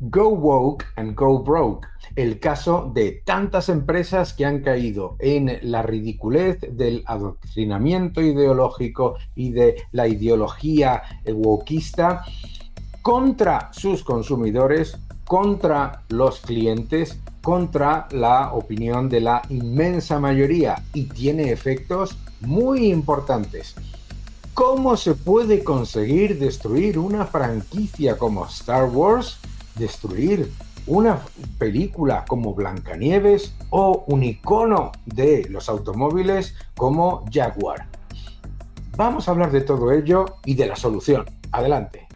Go woke and go broke. El caso de tantas empresas que han caído en la ridiculez del adoctrinamiento ideológico y de la ideología wokeista contra sus consumidores, contra los clientes, contra la opinión de la inmensa mayoría, y tiene efectos muy importantes. ¿Cómo se puede conseguir destruir una franquicia como Star Wars? ¿Destruir una película como Blancanieves o un icono de los automóviles como Jaguar? Vamos a hablar de todo ello y de la solución. Adelante.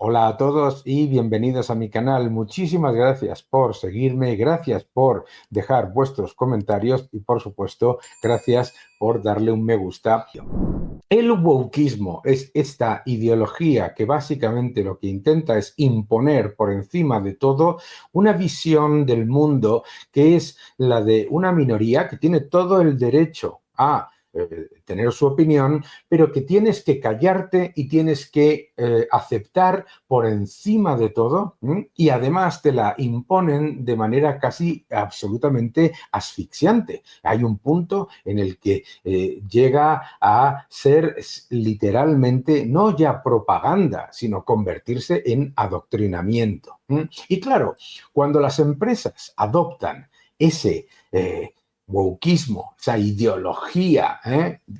Hola a todos y bienvenidos a mi canal. Muchísimas gracias por seguirme, gracias por dejar vuestros comentarios y, por supuesto, gracias por darle un me gusta. El wokismo es esta ideología que básicamente lo que intenta es imponer por encima de todo una visión del mundo que es la de una minoría que tiene todo el derecho a tener su opinión, pero que tienes que callarte y tienes que aceptar por encima de todo, y además te la imponen de manera casi absolutamente asfixiante. Hay un punto en el que llega a ser literalmente no ya propaganda, sino convertirse en adoctrinamiento. Y claro, cuando las empresas adoptan ese wokismo, esa ideología,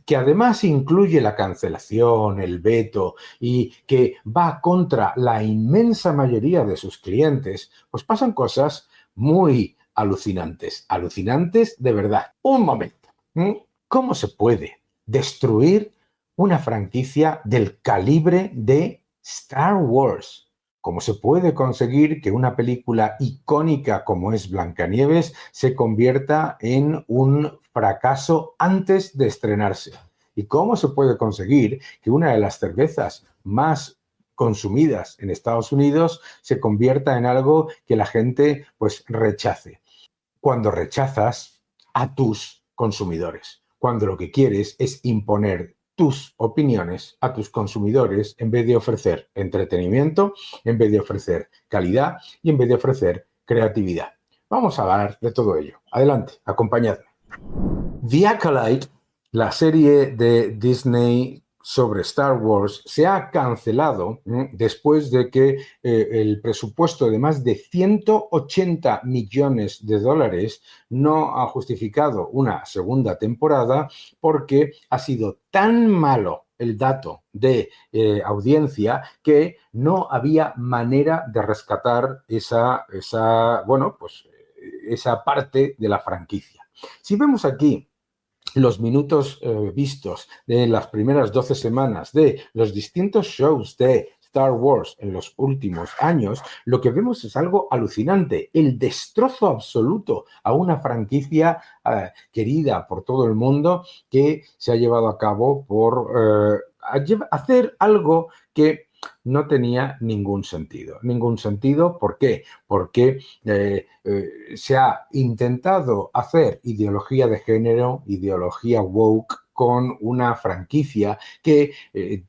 que además incluye la cancelación, el veto y que va contra la inmensa mayoría de sus clientes, pues pasan cosas muy alucinantes, alucinantes de verdad. Un momento, ¿cómo se puede destruir una franquicia del calibre de Star Wars? ¿Cómo se puede conseguir que una película icónica como es Blancanieves se convierta en un fracaso antes de estrenarse? ¿Y cómo se puede conseguir que una de las cervezas más consumidas en Estados Unidos se convierta en algo que la gente pues rechace? Cuando rechazas a tus consumidores, cuando lo que quieres es imponer tus opiniones a tus consumidores en vez de ofrecer entretenimiento, en vez de ofrecer calidad y en vez de ofrecer creatividad. Vamos a hablar de todo ello. Adelante, acompañadme. The Acolyte, la serie de Disney sobre Star Wars, se ha cancelado después de que el presupuesto de más de 180 millones de dólares no ha justificado una segunda temporada porque ha sido tan malo el dato de audiencia que no había manera de rescatar esa parte de la franquicia. Si vemos aquí los minutos vistos de las primeras 12 semanas de los distintos shows de Star Wars en los últimos años, lo que vemos es algo alucinante, el destrozo absoluto a una franquicia querida por todo el mundo que se ha llevado a cabo por hacer algo que no tenía ningún sentido. Ningún sentido, ¿por qué? Porque se ha intentado hacer ideología de género, ideología woke, con una franquicia que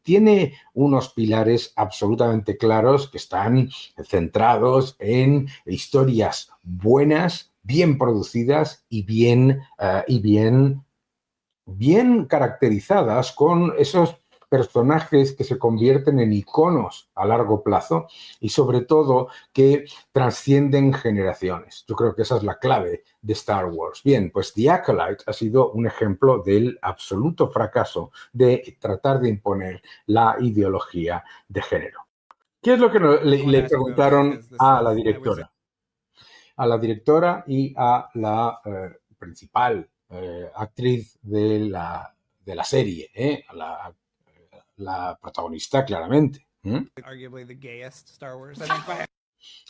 tiene unos pilares absolutamente claros que están centrados en historias buenas, bien producidas y bien caracterizadas, con esos personajes que se convierten en iconos a largo plazo y sobre todo que trascienden generaciones. Yo creo que esa es la clave de Star Wars. Bien, pues The Acolyte ha sido un ejemplo del absoluto fracaso de tratar de imponer la ideología de género. ¿Qué es lo que le preguntaron a la directora? A la directora y a la principal actriz de la serie, a la protagonista, claramente. Arguably the gayest Star Wars, I think, by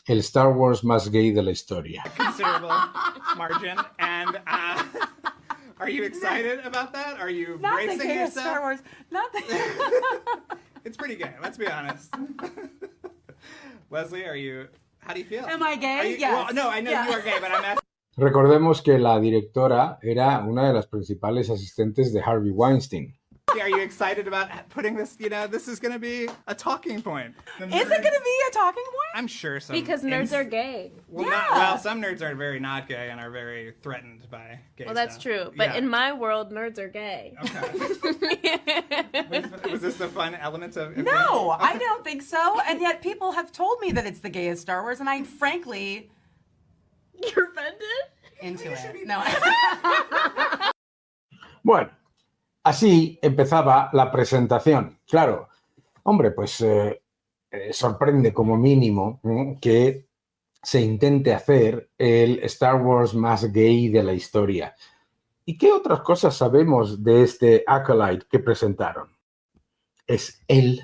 El Star Wars más gay de la historia. a considerable margin. And are you excited about that? Are you Not the bracing gayest yourself? Star Wars. Not the. It's pretty gay, let's be honest. Leslie, how do you feel? Am I gay? Are you, Yes. Well, no, I know Yeah. you are gay, but I'm asking. Recordemos que la directora era una de las principales asistentes de Harvey Weinstein. Are you excited about putting this? You know, this is going to be a talking point. Is it going to be a talking point? I'm sure some. Because nerds are gay. Well, some nerds are very not gay and are very threatened by gay Well, that's stuff. true. But Yeah. in my world, nerds are gay. Okay. Was this the fun element of? No, I don't think so. And yet people have told me that it's the gayest Star Wars, and I frankly You're offended? into it. No. Bueno, así empezaba la presentación. Claro, hombre, pues sorprende como mínimo que se intente hacer el Star Wars más gay de la historia. ¿Y qué otras cosas sabemos de este Acolyte que presentaron? ¿Es él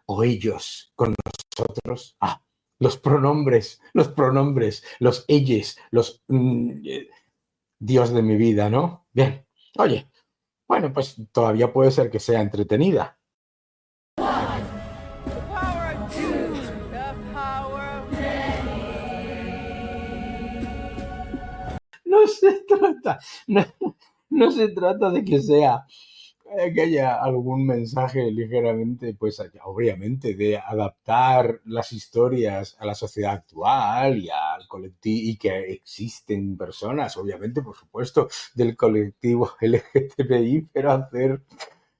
o ellos con nosotros? Ah, los pronombres, los ellos, los Dios de mi vida, ¿no? Bien, oye, bueno, pues todavía puede ser que sea entretenida. No se trata de que sea que haya algún mensaje ligeramente, pues obviamente, de adaptar las historias a la sociedad actual y al colectivo, y que existen personas, obviamente, por supuesto, del colectivo LGTBI, pero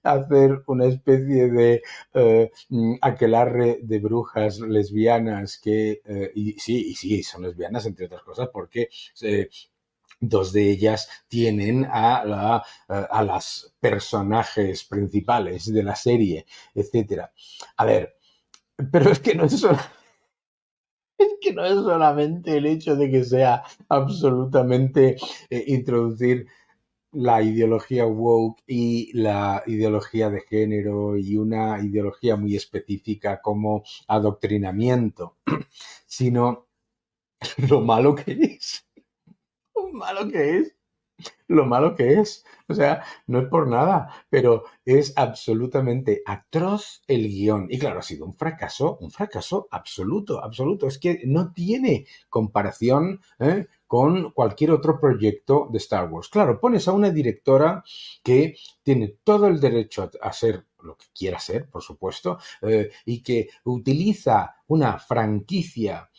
hacer una especie de aquelarre de brujas lesbianas que, y sí, son lesbianas, entre otras cosas, porque dos de ellas tienen a las personajes principales de la serie, etcétera. A ver, pero es que no es solamente el hecho de que sea absolutamente introducir la ideología woke y la ideología de género y una ideología muy específica como adoctrinamiento, sino lo malo que es. Lo malo que es. O sea, no es por nada, pero es absolutamente atroz el guión. Y claro, ha sido un fracaso absoluto. Es que no tiene comparación con cualquier otro proyecto de Star Wars. Claro, pones a una directora que tiene todo el derecho a hacer lo que quiera hacer, por supuesto, y que utiliza una franquicia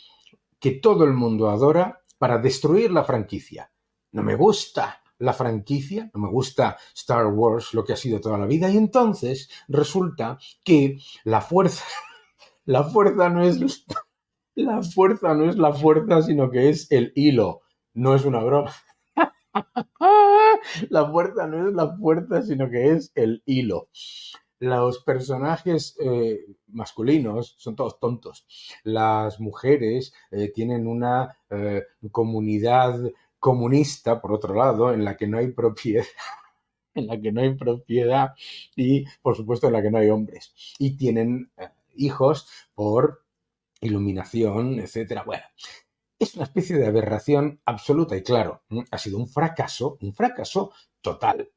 que todo el mundo adora para destruir la franquicia. No me gusta la franquicia, no me gusta Star Wars, lo que ha sido toda la vida, y entonces resulta que la fuerza no es la fuerza, sino que es el hilo. No es una broma. La fuerza no es la fuerza, sino que es el hilo. Los personajes masculinos son todos tontos. Las mujeres tienen una comunidad comunista, por otro lado, en la que no hay propiedad, y, por supuesto, en la que no hay hombres. Y tienen hijos por iluminación, etcétera. Bueno, es una especie de aberración absoluta y claro, ha sido un fracaso total.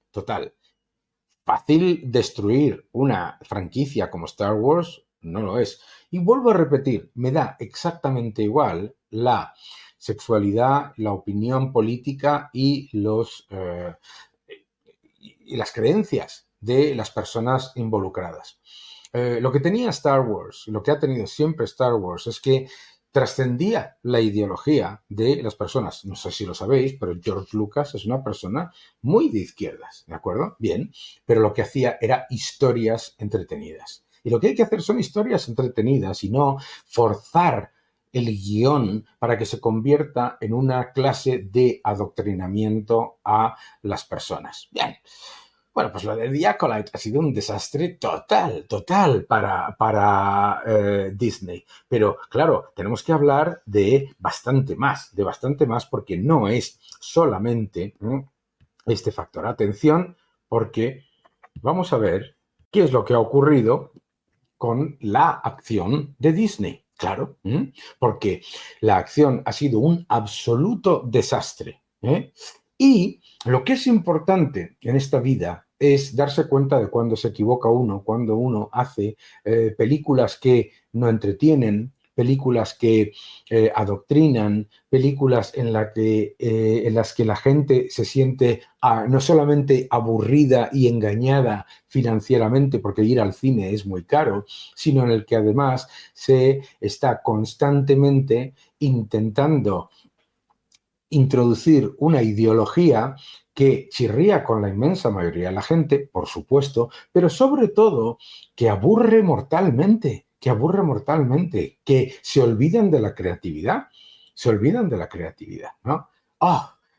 Fácil destruir una franquicia como Star Wars no lo es. Y vuelvo a repetir, me da exactamente igual la sexualidad, la opinión política y las creencias de las personas involucradas. Lo que tenía Star Wars, lo que ha tenido siempre Star Wars, es que trascendía la ideología de las personas. No sé si lo sabéis, pero George Lucas es una persona muy de izquierdas, ¿de acuerdo? Bien, pero lo que hacía era historias entretenidas. Y lo que hay que hacer son historias entretenidas y no forzar el guión para que se convierta en una clase de adoctrinamiento a las personas. Bien. Bueno, pues lo de The Acolyte ha sido un desastre total para Disney. Pero, claro, tenemos que hablar de bastante más, porque no es solamente este factor. Atención, porque vamos a ver qué es lo que ha ocurrido con la acción de Disney. Claro, porque la acción ha sido un absoluto desastre. Y lo que es importante en esta vida es darse cuenta de cuando se equivoca uno, cuando uno hace películas que no entretienen, películas que adoctrinan, películas en las que la gente se siente no solamente aburrida y engañada financieramente, porque ir al cine es muy caro, sino en el que además se está constantemente intentando introducir una ideología que chirría con la inmensa mayoría de la gente, por supuesto, pero sobre todo que aburre mortalmente, que se olvidan de la creatividad, ¿no?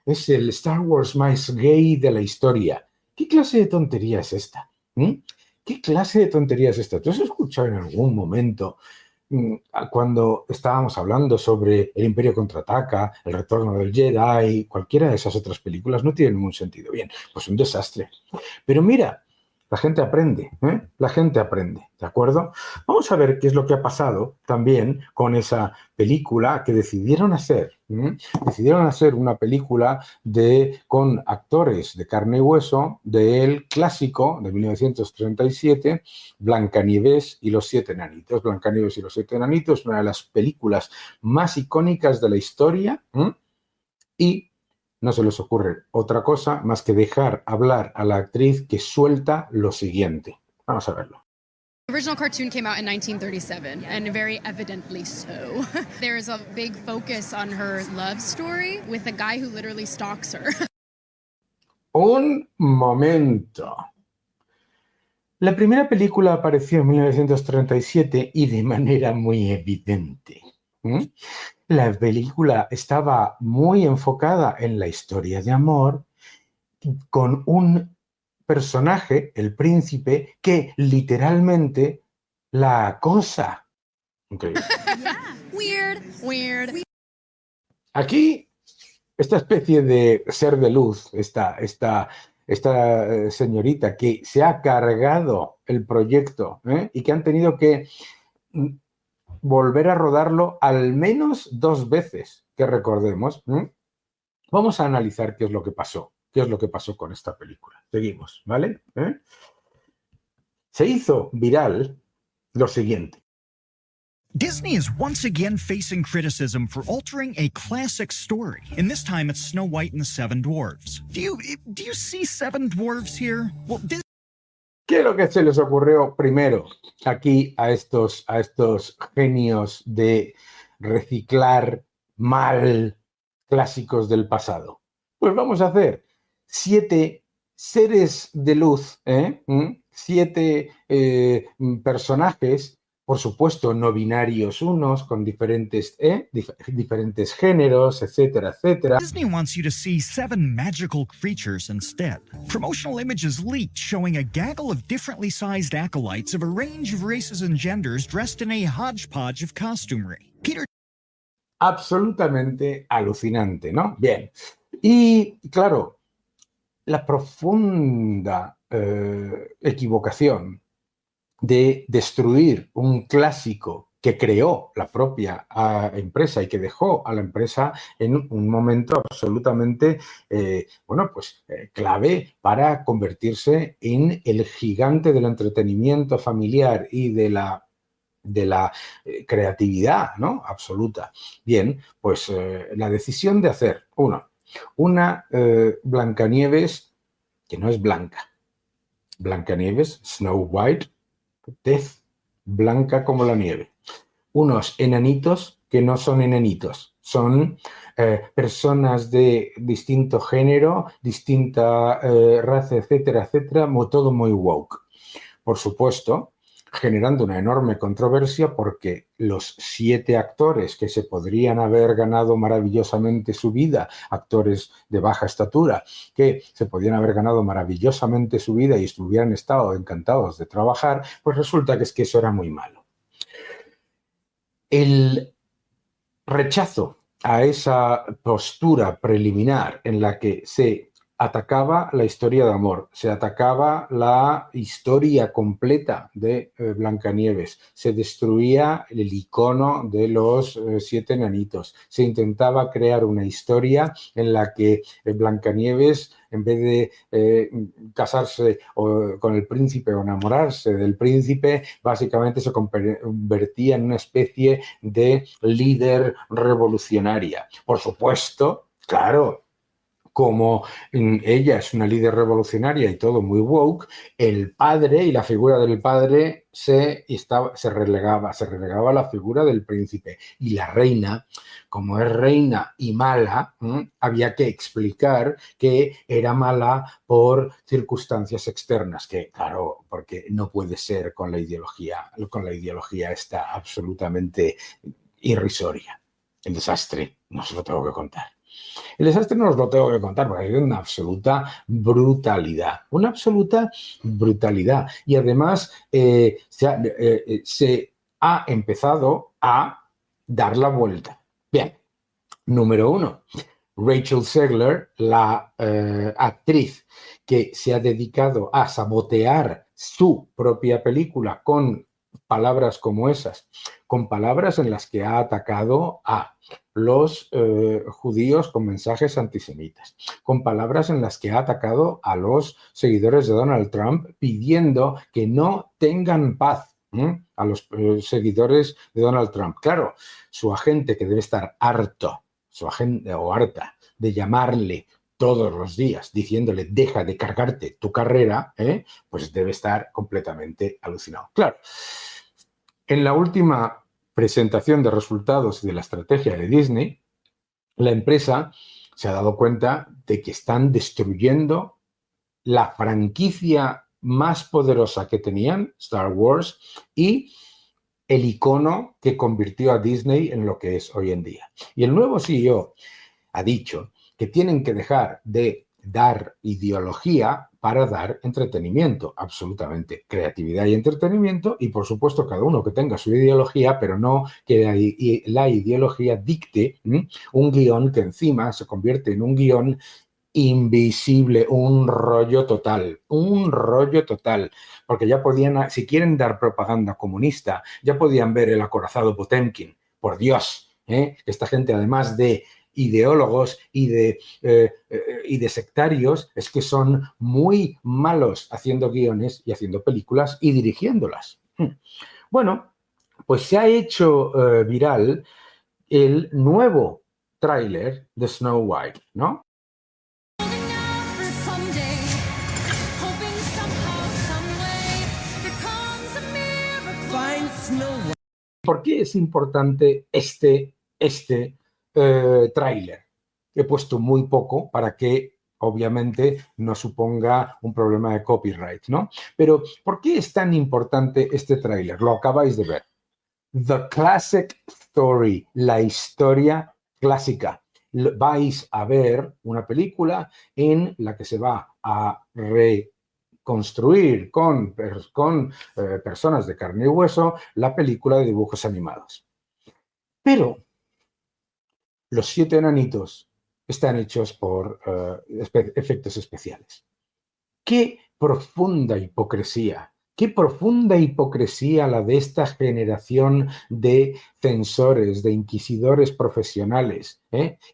Es el Star Wars más gay de la historia. ¿Qué clase de tontería es esta? ¿Qué clase de tontería es esta? ¿Tú has escuchado en algún momento cuando estábamos hablando sobre El Imperio Contraataca, El Retorno del Jedi, cualquiera de esas otras películas no tiene ningún sentido? Bien, pues un desastre. Pero mira, la gente aprende, La gente aprende, ¿de acuerdo? Vamos a ver qué es lo que ha pasado también con esa película que decidieron hacer. Decidieron hacer una película con actores de carne y hueso del clásico de 1937, Blancanieves y los siete enanitos. Blancanieves y los siete enanitos, una de las películas más icónicas de la historia, y no se les ocurre otra cosa más que dejar hablar a la actriz, que suelta lo siguiente. Vamos a verlo. The original cartoon came out in 1937, and very evidently so. There's a big focus on her love story with a guy who literally stalks her. Un momento. La primera película apareció en 1937 y de manera muy evidente. La película estaba muy enfocada en la historia de amor, con un personaje, el príncipe, que literalmente la acosa. Increíble. Weird. Aquí, esta especie de ser de luz, esta señorita que se ha cargado el proyecto, y que han tenido que volver a rodarlo al menos 2 veces, que recordemos. Vamos a analizar qué es lo que pasó. ¿Qué es lo que pasó con esta película? Seguimos, ¿vale? Se hizo viral lo siguiente. Disney is once again facing criticism for altering a classic story, and this time it's Snow White and the Seven Dwarfs. Do you see seven dwarfs here? Well, ¿Qué es lo que se les ocurrió primero aquí a estos genios de reciclar mal clásicos del pasado? Pues vamos a hacer 7 seres de luz, 7 personajes, por supuesto no binarios unos, con diferentes géneros, etcétera, etcétera. Disney wants you to see 7 magical creatures instead. Promotional images leaked showing a gaggle of differently sized acolytes of a range of races and genders dressed in a hodgepodge of costumery. Peter. Absolutamente alucinante, ¿no? Bien. Y claro, la profunda equivocación de destruir un clásico que creó la propia empresa y que dejó a la empresa en un momento absolutamente clave para convertirse en el gigante del entretenimiento familiar y de la creatividad, ¿no? Absoluta. Bien, pues la decisión de hacer, una Blancanieves que no es blanca. Blancanieves, Snow White, tez blanca como la nieve. Unos enanitos que no son enanitos, son personas de distinto género, distinta raza, etcétera, etcétera, todo muy woke. Por supuesto, generando una enorme controversia porque los 7 actores que se podrían haber ganado maravillosamente su vida, actores de baja estatura, que se podrían haber ganado maravillosamente su vida y hubieran estado encantados de trabajar, pues resulta que eso era muy malo. El rechazo a esa postura preliminar en la que se atacaba la historia de amor, se atacaba la historia completa de Blancanieves, se destruía el icono de los 7 enanitos, se intentaba crear una historia en la que Blancanieves, en vez de casarse con el príncipe o enamorarse del príncipe, básicamente se convertía en una especie de líder revolucionaria. Por supuesto, claro, como ella es una líder revolucionaria y todo muy woke, el padre y la figura del padre se relegaba a la figura del príncipe. Y la reina, como es reina y mala, había que explicar que era mala por circunstancias externas, que claro, porque no puede ser con la ideología esta absolutamente irrisoria. El desastre, no se lo tengo que contar. El desastre no os lo tengo que contar porque es una absoluta brutalidad. Una absoluta brutalidad. Y además se ha empezado a dar la vuelta. Bien, número 1. Rachel Zegler, la actriz que se ha dedicado a sabotear su propia película con palabras como esas, con palabras en las que ha atacado a los judíos con mensajes antisemitas, con palabras en las que ha atacado a los seguidores de Donald Trump pidiendo que no tengan paz a los seguidores de Donald Trump. Claro, su agente, que debe estar harto, su agente o harta de llamarle todos los días diciéndole deja de cargarte tu carrera, pues debe estar completamente alucinado. Claro, en la última presentación de resultados de la estrategia de Disney, la empresa se ha dado cuenta de que están destruyendo la franquicia más poderosa que tenían, Star Wars, y el icono que convirtió a Disney en lo que es hoy en día. Y el nuevo CEO ha dicho que tienen que dejar de dar ideología para dar entretenimiento, absolutamente, creatividad y entretenimiento, y por supuesto cada uno que tenga su ideología, pero no que la ideología dicte un guión que encima se convierte en un guión invisible, un rollo total, porque ya podían, si quieren dar propaganda comunista, ya podían ver el acorazado Potemkin, por Dios, esta gente además de ideólogos y de sectarios, es que son muy malos haciendo guiones y haciendo películas y dirigiéndolas. Bueno, pues se ha hecho viral el nuevo tráiler de Snow White, ¿no? ¿Por qué es importante este tráiler? He puesto muy poco para que obviamente no suponga un problema de copyright, ¿no? Pero ¿por qué es tan importante este tráiler? Lo acabáis de ver. The Classic Story, la historia clásica. Vais a ver una película en la que se va a reconstruir con personas de carne y hueso la película de dibujos animados. Pero los 7 enanitos están hechos por efectos especiales. ¡Qué profunda hipocresía! ¡Qué profunda hipocresía la de esta generación de censores, de inquisidores profesionales,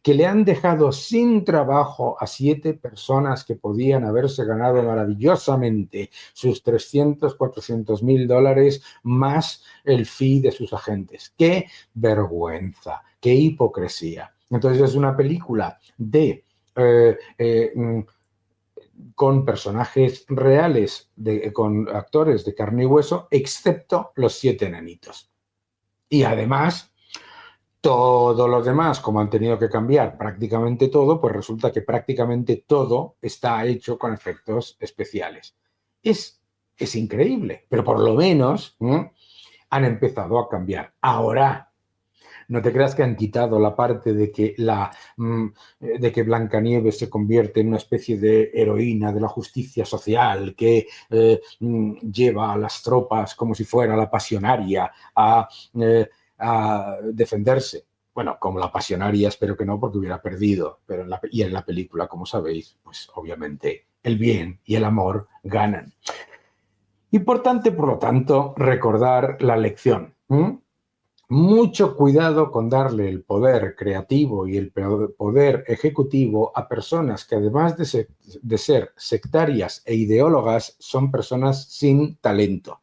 que le han dejado sin trabajo a 7 personas que podían haberse ganado maravillosamente sus 300, 400 mil dólares más el fee de sus agentes! ¡Qué vergüenza! ¡Qué hipocresía! Entonces es una película con personajes reales, con actores de carne y hueso, excepto los 7 enanitos. Y además, todo lo demás, como han tenido que cambiar prácticamente todo, pues resulta que prácticamente todo está hecho con efectos especiales. Es increíble, pero por lo menos han empezado a cambiar. Ahora, no te creas que han quitado la parte de que Blancanieves se convierte en una especie de heroína de la justicia social que lleva a las tropas como si fuera la pasionaria a defenderse. bueno, como la pasionaria, espero que no, porque hubiera perdido, pero en la película, como sabéis, pues obviamente el bien y el amor ganan. Importante, por lo tanto, recordar la lección. Mucho cuidado con darle el poder creativo y el poder ejecutivo a personas que, además de ser sectarias e ideólogas, son personas sin talento.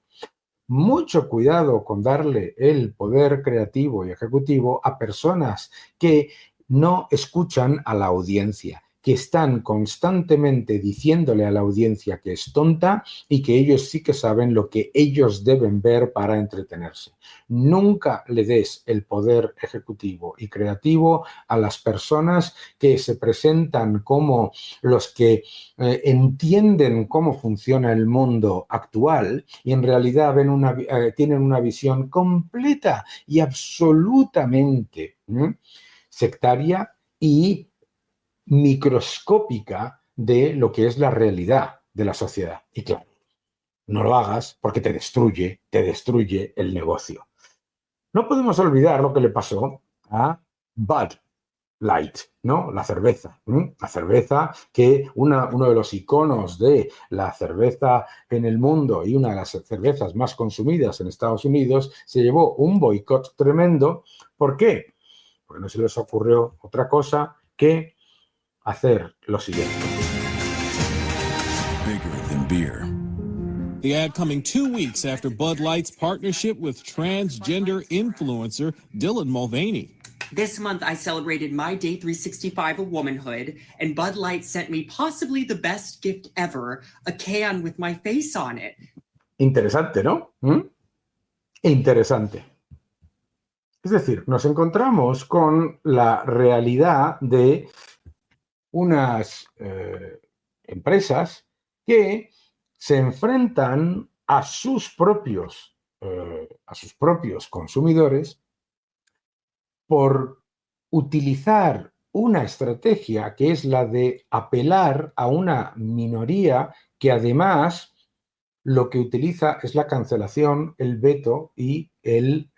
Mucho cuidado con darle el poder creativo y ejecutivo a personas que no escuchan a la audiencia, que están constantemente diciéndole a la audiencia que es tonta y que ellos sí que saben lo que ellos deben ver para entretenerse. Nunca le des el poder ejecutivo y creativo a las personas que se presentan como los que entienden cómo funciona el mundo actual y en realidad tienen una visión completa y absolutamente sectaria y microscópica de lo que es la realidad de la sociedad. Y claro, no lo hagas porque te destruye el negocio. No podemos olvidar lo que le pasó a Bud Light, ¿no? La cerveza. La cerveza que uno de los iconos de la cerveza en el mundo y una de las cervezas más consumidas en Estados Unidos se llevó un boicot tremendo. ¿Por qué? Porque no se les ocurrió otra cosa que hacer lo siguiente. Bigger than beer. The ad coming 2 weeks after Bud Light's partnership with transgender influencer Dylan Mulvaney. This month, I celebrated my day 365 of womanhood, and Bud Light sent me possibly the best gift ever, a can with my face on it. Interesante, ¿no? Interesante. Es decir, nos encontramos con la realidad de unas empresas que se enfrentan a sus propios consumidores por utilizar una estrategia que es la de apelar a una minoría que además lo que utiliza es la cancelación, el veto y el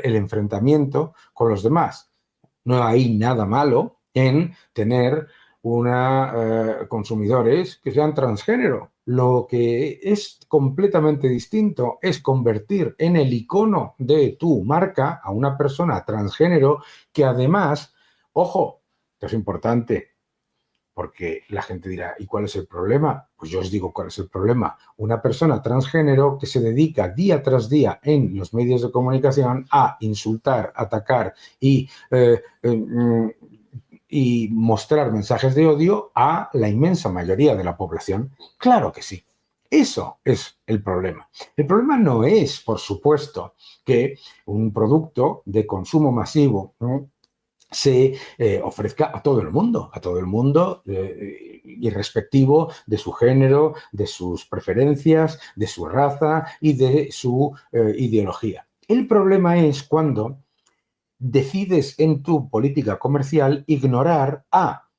enfrentamiento con los demás. No hay nada malo en tener consumidores que sean transgénero. Lo que es completamente distinto es convertir en el icono de tu marca a una persona transgénero que además, ojo, esto es importante, porque la gente dirá, ¿y cuál es el problema? Pues yo os digo cuál es el problema. Una persona transgénero que se dedica día tras día en los medios de comunicación a insultar, atacar y mostrar mensajes de odio a la inmensa mayoría de la población. Claro que sí. Eso es el problema. El problema no es, por supuesto, que un producto de consumo masivo, ¿no?, se ofrezca a todo el mundo, irrespectivo de su género, de sus preferencias, de su raza y de su ideología. El problema es cuando decides en tu política comercial ignorar a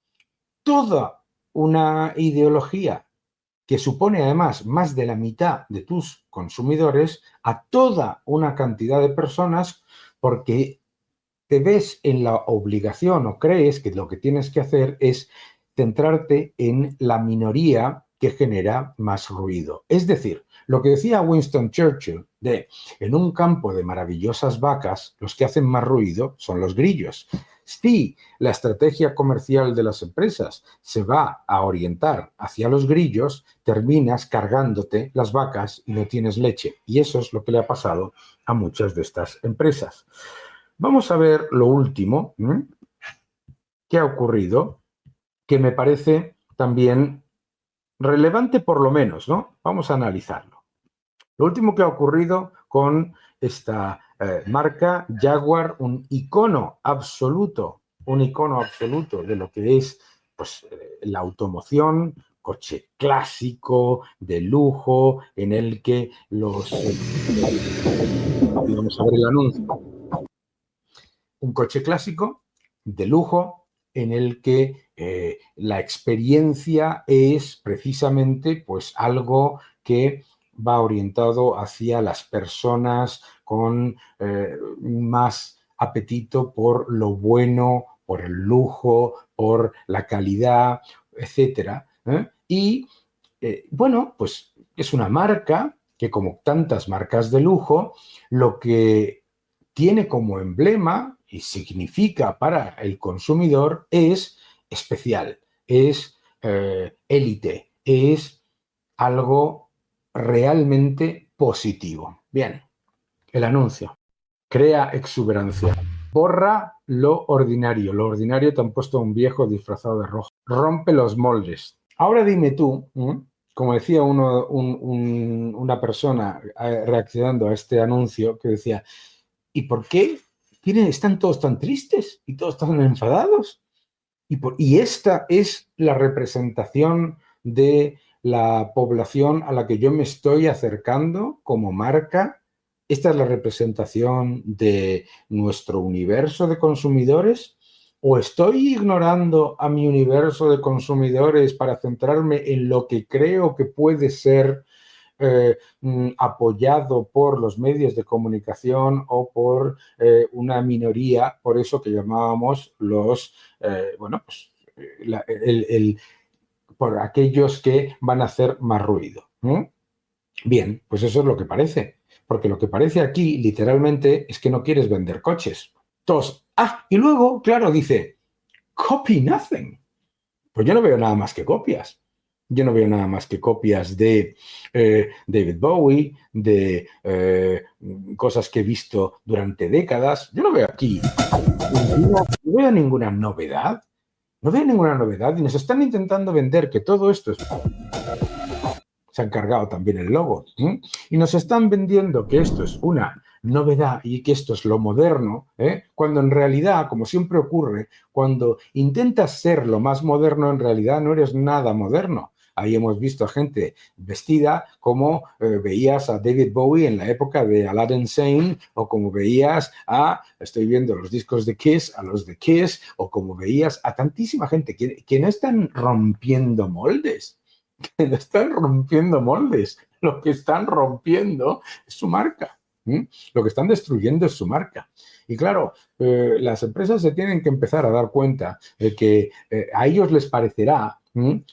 toda una ideología que supone además más de la mitad de tus consumidores, a toda una cantidad de personas, porque te ves en la obligación o crees que lo que tienes que hacer es centrarte en la minoría que genera más ruido. Es decir, lo que decía Winston Churchill de en un campo de maravillosas vacas, los que hacen más ruido son los grillos. Si la estrategia comercial de las empresas se va a orientar hacia los grillos, terminas cargándote las vacas y no tienes leche. Y eso es lo que le ha pasado a muchas de estas empresas. Vamos a ver lo último que ha ocurrido, que me parece también relevante por lo menos, ¿no? Vamos a analizarlo. Lo último que ha ocurrido con esta marca Jaguar, un icono absoluto de lo que es, pues, la automoción, coche clásico, de lujo, en el que vamos a ver el anuncio. Un coche clásico de lujo en el que la experiencia es precisamente, pues, algo que va orientado hacia las personas con más apetito por lo bueno, por el lujo, por la calidad, etcétera, ¿eh? Y bueno, pues es una marca que, como tantas marcas de lujo, lo que tiene como emblema y significa para el consumidor es especial, es élite, es algo realmente positivo. Bien, el anuncio. Crea exuberancia. Borra lo ordinario. Lo ordinario te han puesto un viejo disfrazado de rojo. Rompe los moldes. Ahora dime tú, como decía una persona reaccionando a este anuncio, que decía, ¿y por qué están todos tan tristes y todos tan enfadados? Y esta es la representación de la población a la que yo me estoy acercando como marca. Esta es la representación de nuestro universo de consumidores. ¿O estoy ignorando a mi universo de consumidores para centrarme en lo que creo que puede ser apoyado por los medios de comunicación o por una minoría, por eso que llamábamos los, por aquellos que van a hacer más ruido? Bien, pues eso es lo que parece, porque lo que parece aquí literalmente es que no quieres vender coches. Entonces, y luego, claro, dice, copy nothing. Pues yo no veo nada más que copias. Yo no veo nada más que copias de David Bowie, de cosas que he visto durante décadas. Yo no veo aquí no veo ninguna novedad. No veo ninguna novedad y nos están intentando vender que todo esto es... Se han cargado también el logo. Y nos están vendiendo que esto es una novedad y que esto es lo moderno, cuando en realidad, como siempre ocurre, cuando intentas ser lo más moderno, en realidad no eres nada moderno. Ahí hemos visto a gente vestida como veías a David Bowie en la época de Aladdin Sane, o como veías estoy viendo los discos de Kiss, a los de Kiss, o como veías a tantísima gente que no están rompiendo moldes. Que no están rompiendo moldes. Lo que están rompiendo es su marca. Lo que están destruyendo es su marca. Y claro, las empresas se tienen que empezar a dar cuenta de que a ellos les parecerá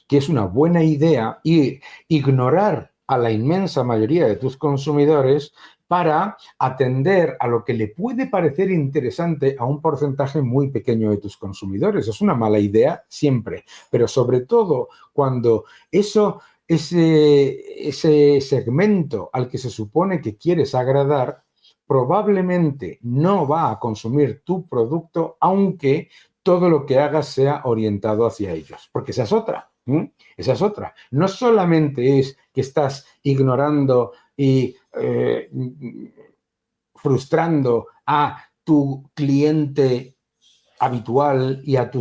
que es una buena idea ignorar a la inmensa mayoría de tus consumidores para atender a lo que le puede parecer interesante a un porcentaje muy pequeño de tus consumidores. Es una mala idea siempre, pero sobre todo cuando ese segmento al que se supone que quieres agradar probablemente no va a consumir tu producto, aunque todo lo que hagas sea orientado hacia ellos, porque esa es otra. Esa es otra. No solamente es que estás ignorando y frustrando a tu cliente habitual y a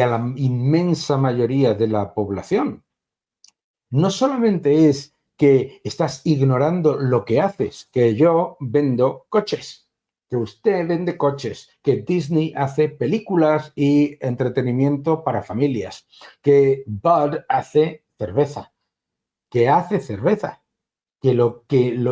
la inmensa mayoría de la población. No solamente es que estás ignorando lo que haces, que yo vendo coches, que usted vende coches, que Disney hace películas y entretenimiento para familias, que Bud hace cerveza, que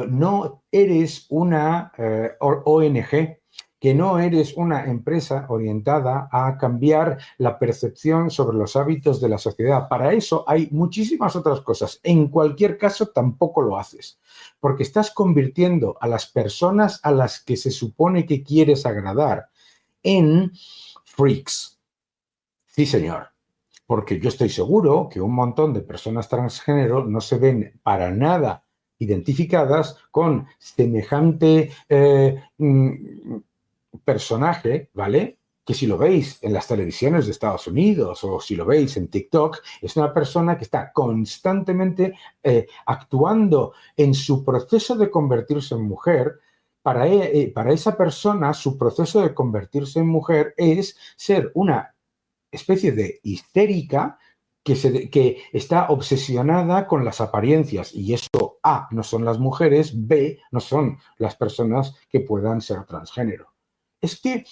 no eres una ONG, que no eres una empresa orientada a cambiar la percepción sobre los hábitos de la sociedad. Para eso hay muchísimas otras cosas. En cualquier caso, tampoco lo haces, porque estás convirtiendo a las personas a las que se supone que quieres agradar en freaks. Sí, señor. Porque yo estoy seguro que un montón de personas transgénero no se ven para nada identificadas con semejante personaje, ¿vale? Que si lo veis en las televisiones de Estados Unidos o si lo veis en TikTok, es una persona que está constantemente actuando en su proceso de convertirse en mujer. Para esa persona, su proceso de convertirse en mujer es ser una especie de histérica que está obsesionada con las apariencias, y eso, A, no son las mujeres, B, no son las personas que puedan ser transgénero. Es que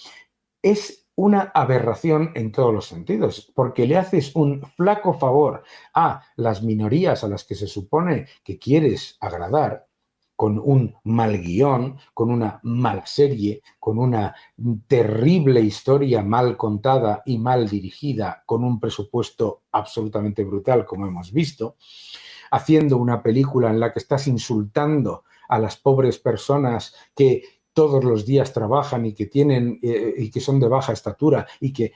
es una aberración en todos los sentidos, porque le haces un flaco favor a las minorías a las que se supone que quieres agradar, con un mal guión, con una mala serie, con una terrible historia mal contada y mal dirigida, con un presupuesto absolutamente brutal, como hemos visto, haciendo una película en la que estás insultando a las pobres personas que todos los días trabajan y que tienen y que son de baja estatura y que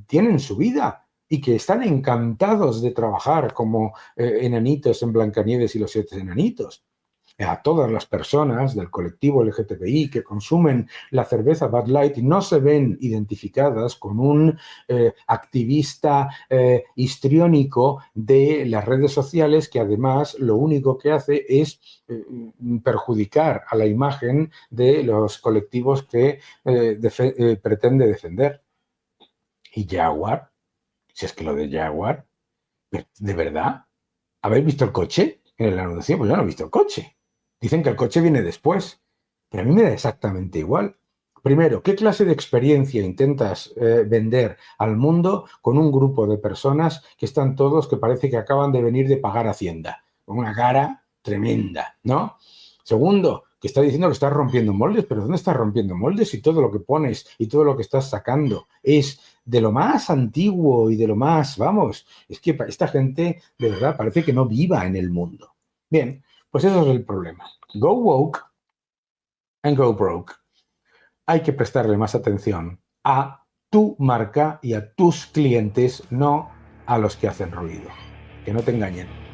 tienen su vida y que están encantados de trabajar como enanitos en Blancanieves y los 7 enanitos. A todas las personas del colectivo LGTBI que consumen la cerveza Bud Light y no se ven identificadas con un activista histriónico de las redes sociales que además lo único que hace es perjudicar a la imagen de los colectivos que pretende defender. ¿Y Jaguar? Si es que lo de Jaguar, ¿de verdad? ¿Habéis visto el coche en el anuncio? Pues yo no he visto el coche. Dicen que el coche viene después, pero a mí me da exactamente igual. Primero, ¿qué clase de experiencia intentas vender al mundo con un grupo de personas que están todos, que parece que acaban de venir de pagar Hacienda? Con una cara tremenda, ¿no? Segundo, que está diciendo que estás rompiendo moldes, pero ¿dónde estás rompiendo moldes si todo lo que pones y todo lo que estás sacando es de lo más antiguo y de lo más, vamos, es que esta gente de verdad parece que no viva en el mundo. Bien, pues eso es el problema. Go woke and go broke. Hay que prestarle más atención a tu marca y a tus clientes, no a los que hacen ruido. Que no te engañen.